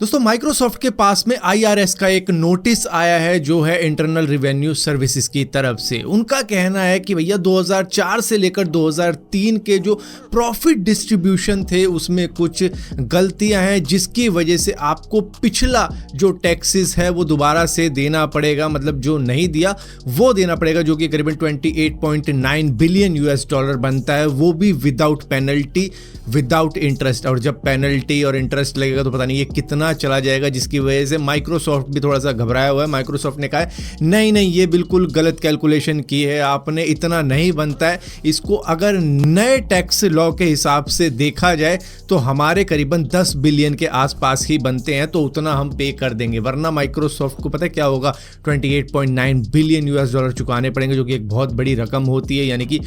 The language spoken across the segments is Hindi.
दोस्तों माइक्रोसॉफ्ट के पास में IRS का एक नोटिस आया है जो है इंटरनल रिवेन्यू सर्विसेज की तरफ से। उनका कहना है कि भैया 2004 से लेकर 2003 के जो प्रॉफिट डिस्ट्रीब्यूशन थे उसमें कुछ गलतियां हैं, जिसकी वजह से आपको पिछला जो टैक्सेस है वो दोबारा से देना पड़ेगा। मतलब जो नहीं दिया वो देना पड़ेगा, जो कि करीबन 28.9 बिलियन US डॉलर बनता है, वो भी विदाउट पेनल्टी विदाउट इंटरेस्ट। और जब पेनल्टी और इंटरेस्ट लगेगा तो पता नहीं ये कितना चला जाएगा, जिसकी वजह से माइक्रोसॉफ्ट भी थोड़ा सा घबराया हुआ है। माइक्रोसॉफ्ट ने कहा है नहीं ये बिल्कुल गलत कैलकुलेशन की है आपने, इतना नहीं बनता है। इसको अगर नए टैक्स लॉ के हिसाब से देखा जाए तो हमारे करीबन 10 बिलियन के आसपास ही बनते हैं, तो उतना हम पे कर देंगे। वरना माइक्रोसॉफ्ट को पता है क्या होगा, 28.9 बिलियन US डॉलर चुकाने पड़ेंगे, जो कि एक बहुत बड़ी रकम होती है। यानी कि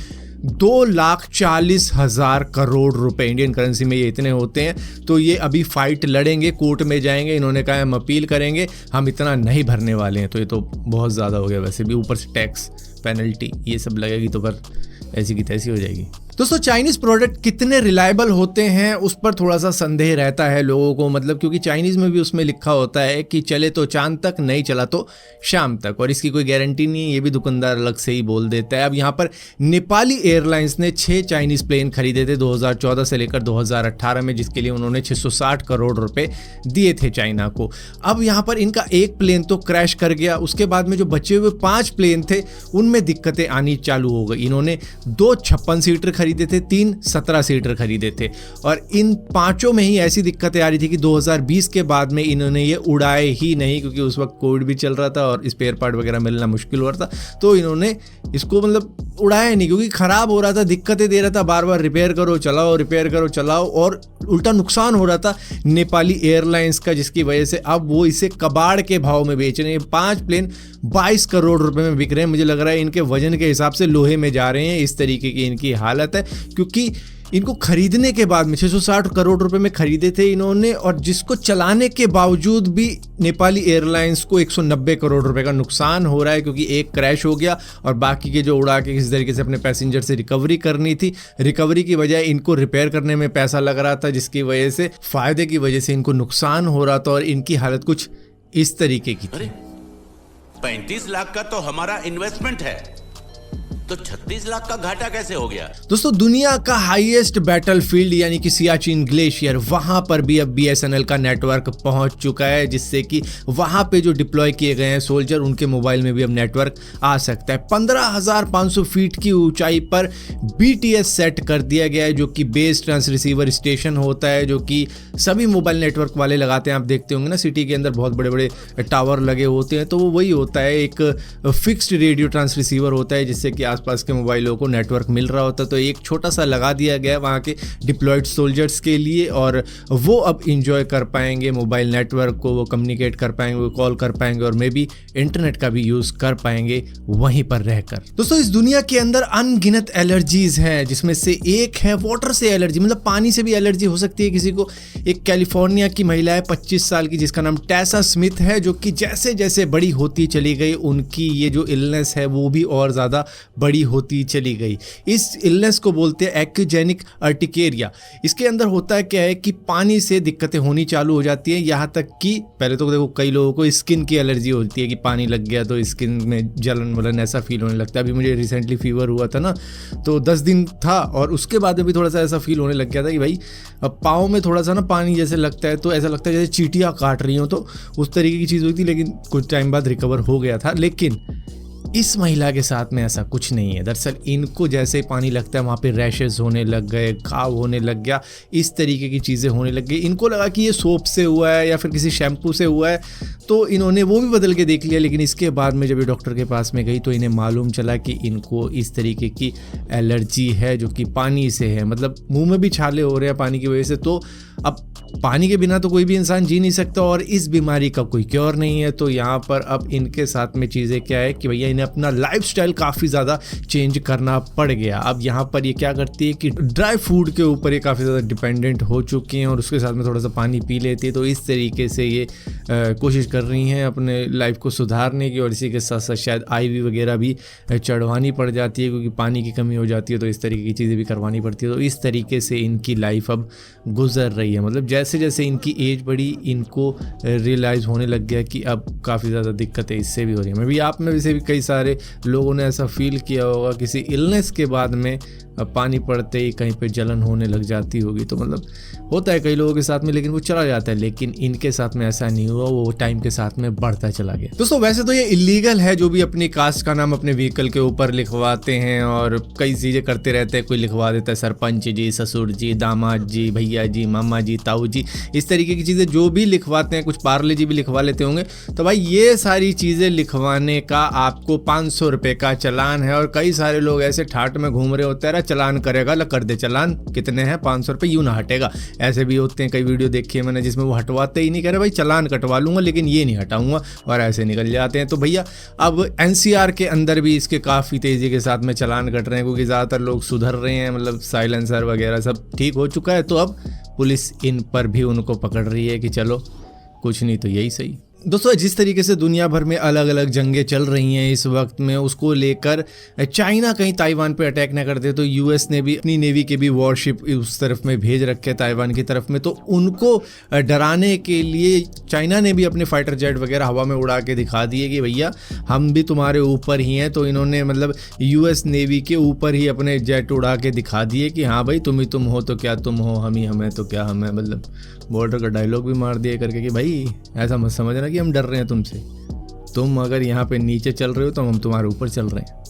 2,40,000 करोड़ रुपए इंडियन करेंसी में ये इतने होते हैं। तो ये अभी फाइट लड़ेंगे, कोर्ट में जाएंगे। इन्होंने कहा हम अपील करेंगे, हम इतना नहीं भरने वाले हैं। तो ये तो बहुत ज़्यादा हो गया। वैसे भी ऊपर से टैक्स पेनल्टी ये सब लगेगी तो फिर ऐसी की तैसी हो जाएगी। दोस्तों चाइनीज़ प्रोडक्ट कितने रिलायबल होते हैं उस पर थोड़ा सा संदेह रहता है लोगों को। मतलब क्योंकि चाइनीज़ में भी उसमें लिखा होता है कि चले तो चांद तक, नहीं चला तो शाम तक, और इसकी कोई गारंटी नहीं है। ये भी दुकानदार अलग से ही बोल देता है। अब यहाँ पर नेपाली एयरलाइंस ने 6 चाइनीज़ प्लेन खरीदे थे 2014 से लेकर 2018 में, जिसके लिए उन्होंने 660 करोड़ रुपए दिए थे चाइना को। अब यहाँ पर इनका एक प्लेन तो क्रैश कर गया, उसके बाद में जो बचे हुए 5 प्लेन थे उनमें दिक्कतें आनी चालू हो गई। इन्होंने 2 56 सीटर खरीदे थे, 3 17 सीटर खरीदे थे, और इन 5 में ही ऐसी दिक्कतें आ रही थी कि 2020 के बाद में इन्होंने ये उड़ाए ही नहीं, क्योंकि उस वक्त कोविड भी चल रहा था और स्पेयर पार्ट वगैरह मिलना मुश्किल हो रहा था। तो इन्होंने इसको मतलब उड़ाया नहीं, क्योंकि ख़राब हो रहा था, दिक्कतें दे रहा था, बार बार रिपेयर करो चलाओ, रिपेयर करो चलाओ, और उल्टा नुकसान हो रहा था नेपाली एयरलाइंस का, जिसकी वजह से अब वो इसे कबाड़ के भाव में बेच रहे हैं। 5 प्लेन 22 करोड़ रुपए में बिक रहे हैं। मुझे लग रहा है इनके वजन के हिसाब से लोहे में जा रहे हैं, इस तरीके की इनकी हालत है। क्योंकि इनको खरीदने के बाद में 660 करोड़ रुपए में खरीदे थे इन्होंने, और जिसको चलाने के बावजूद भी नेपाली एयरलाइंस को 190 करोड़ रुपए का नुकसान हो रहा है, क्योंकि एक क्रैश हो गया और बाकी के जो उड़ा के किसी तरीके से अपने पैसेंजर से रिकवरी करनी थी, रिकवरी की बजाय इनको रिपेयर करने में पैसा लग रहा था, जिसकी वजह से फायदे की वजह से इनको नुकसान हो रहा था, और इनकी हालत कुछ इस तरीके की थी। 35 लाख का तो हमारा इन्वेस्टमेंट है, तो 36 लाख का घाटा कैसे हो गया? दोस्तों दुनिया का हाईएस्ट बैटलफील्ड यानी कि सियाचिन ग्लेशियर, वहां पर भी अब BSNL का नेटवर्क पहुंच चुका है, जिससे कि वहां पे जो डिप्लॉय किए गए हैं सोल्जर, उनके मोबाइल में भी अब नेटवर्क आ सकता है। 15,500 फीट की ऊंचाई पर BTS सेट कर दिया गया है, जो कि बेस ट्रांसरिसीवर स्टेशन होता है, जो कि सभी मोबाइल नेटवर्क वाले लगाते हैं। आप देखते होंगे ना सिटी के अंदर बहुत बड़े बड़े टावर लगे होते हैं, तो वो वही होता है, एक फिक्स्ड रेडियो ट्रांसरिसीवर होता है, जिससे कि आसपास के मोबाइलों को नेटवर्क मिल रहा होता है। तो एक छोटा सा लगा दिया गया वहाँ के डिप्लॉयड सोल्जर्स के लिए, और वो अब इंजॉय कर पाएंगे मोबाइल नेटवर्क को, वो कम्युनिकेट कर पाएंगे, वो कॉल कर पाएंगे, और मे बी इंटरनेट का भी यूज़ कर पाएंगे वहीं पर रहकर। दोस्तों इस दुनिया के अंदर अनगिनत एलर्जीज हैं, जिसमें से एक है वाटर से एलर्जी, मतलब पानी से भी एलर्जी हो सकती है किसी को। एक कैलिफोर्निया की महिला है 25 साल की, जिसका नाम टेसा स्मिथ है, जो कि जैसे जैसे बड़ी होती चली गई उनकी ये जो इलनेस है वो भी और ज़्यादा बड़ी होती चली गई। इस इलनेस को बोलते हैं एक्यूजेनिक अर्टिकेरिया। इसके अंदर होता है क्या है कि पानी से दिक्कतें होनी चालू हो जाती है, यहाँ तक कि पहले तो देखो कई लोगों को स्किन की एलर्जी होती है कि पानी लग गया तो स्किन में जलन वलन ऐसा फील होने लगता है। अभी मुझे रिसेंटली फीवर हुआ था ना, तो 10 दिन था, और उसके बाद में भी थोड़ा सा ऐसा फील होने लग गया था कि भाई अब पाँव में थोड़ा सा ना पानी जैसे लगता है, तो ऐसा लगता है जैसे चींटियाँ काट रही हो, तो उस तरीके की चीज़ हुई थी। लेकिन कुछ टाइम बाद रिकवर हो गया था। लेकिन इस महिला के साथ में ऐसा कुछ नहीं है। दरअसल इनको जैसे ही पानी लगता है वहाँ पे रैशेस होने लग गए, घाव होने लग गया, इस तरीके की चीज़ें होने लग गई। इनको लगा कि ये सोप से हुआ है या फिर किसी शैम्पू से हुआ है, तो इन्होंने वो भी बदल के देख लिया। लेकिन इसके बाद में जब ये डॉक्टर के पास में गई तो इन्हें मालूम चला कि इनको इस तरीके की एलर्जी है, जो कि पानी से है। मतलब मुँह में भी छाले हो रहे हैं पानी की वजह से। तो अब पानी के बिना तो कोई भी इंसान जी नहीं सकता, और इस बीमारी का कोई क्योर नहीं है। तो यहाँ पर अब इनके साथ में चीज़ें क्या है कि भैया इन्हें अपना लाइफस्टाइल काफ़ी ज़्यादा चेंज करना पड़ गया। अब यहाँ पर ये क्या करती है कि ड्राई फूड के ऊपर ये काफ़ी ज़्यादा डिपेंडेंट हो चुकी हैं, और उसके साथ में थोड़ा सा पानी पी लेती है। तो इस तरीके से ये कोशिश कर रही हैं अपने लाइफ को सुधारने की, और इसी के साथ साथ शायद IV वगैरह भी चढ़वानी पड़ जाती है क्योंकि पानी की कमी हो जाती है, तो इस तरीके की चीज़ें भी करवानी पड़ती है। तो इस तरीके से इनकी लाइफ अब गुजर रही है। मतलब जैसे जैसे इनकी एज बढ़ी इनको रियलाइज़ होने लग गया कि अब काफ़ी ज़्यादा दिक्कतें इससे भी हो रही हैं। मैं भी आप में से भी कई सारे लोगों ने ऐसा फील किया होगा, किसी इलनेस के बाद में पानी पड़ते ही कहीं पे जलन होने लग जाती होगी। तो मतलब होता है कई लोगों के साथ में, लेकिन वो चला जाता है, लेकिन इनके साथ में ऐसा नहीं हुआ, वो टाइम के साथ में बढ़ता चला गया। दोस्तों वैसे तो ये इलीगल है जो भी अपनी कास्ट का नाम अपने व्हीकल के ऊपर लिखवाते हैं और कई चीज़ें करते रहते हैं। कोई लिखवा देता है सरपंच जी, ससुर जी, दामाद जी, भैया जी, मामा जी, ताऊ जी, इस तरीके की चीज़ें जो भी लिखवाते हैं, कुछ पार्ले जी भी लिखवा लेते होंगे। तो भाई ये सारी चीज़ें लिखवाने का आपको 500 रुपये का चालान है, और कई सारे लोग ऐसे ठाट में घूम रहे होते हैं, चालान करेगा ला कर दे चालान, कितने हैं 500 रुपये, यूँ ना हटेगा। ऐसे भी होते हैं, कई वीडियो देखी है मैंने जिसमें वो हटवाते ही नहीं, कह रहे भाई चालान कटवा लूंगा लेकिन ये नहीं हटाऊंगा, और ऐसे निकल जाते हैं। तो भैया अब NCR के अंदर भी इसके काफ़ी तेज़ी के साथ में चालान कट रहे हैं क्योंकि ज़्यादातर लोग सुधर रहे हैं, मतलब साइलेंसर वगैरह सब ठीक हो चुका है। तो अब पुलिस इन पर भी उनको पकड़ रही है कि चलो कुछ नहीं तो यही सही। दोस्तों जिस तरीके से दुनिया भर में अलग अलग जंगें चल रही हैं इस वक्त में, उसको लेकर चाइना कहीं ताइवान पे अटैक ना कर दे, तो US ने भी अपनी नेवी के भी वॉरशिप उस तरफ में भेज रखे हैं ताइवान की तरफ में। तो उनको डराने के लिए चाइना ने भी अपने फाइटर जेट वगैरह हवा में उड़ा के दिखा दिए कि भैया हम भी तुम्हारे ऊपर ही हैं। तो इन्होंने मतलब US नेवी के ऊपर ही अपने जेट उड़ा के दिखा दिए कि हाँ भाई तुम ही तुम हो तो क्या तुम हो, हम ही हम हैं तो क्या हम हैं। मतलब बॉर्डर का डायलॉग भी मार दिया करके कि भाई ऐसा मत समझना कि हम डर रहे हैं तुमसे, तुम अगर यहाँ पे नीचे चल रहे हो तो हम तुम्हारे ऊपर चल रहे हैं।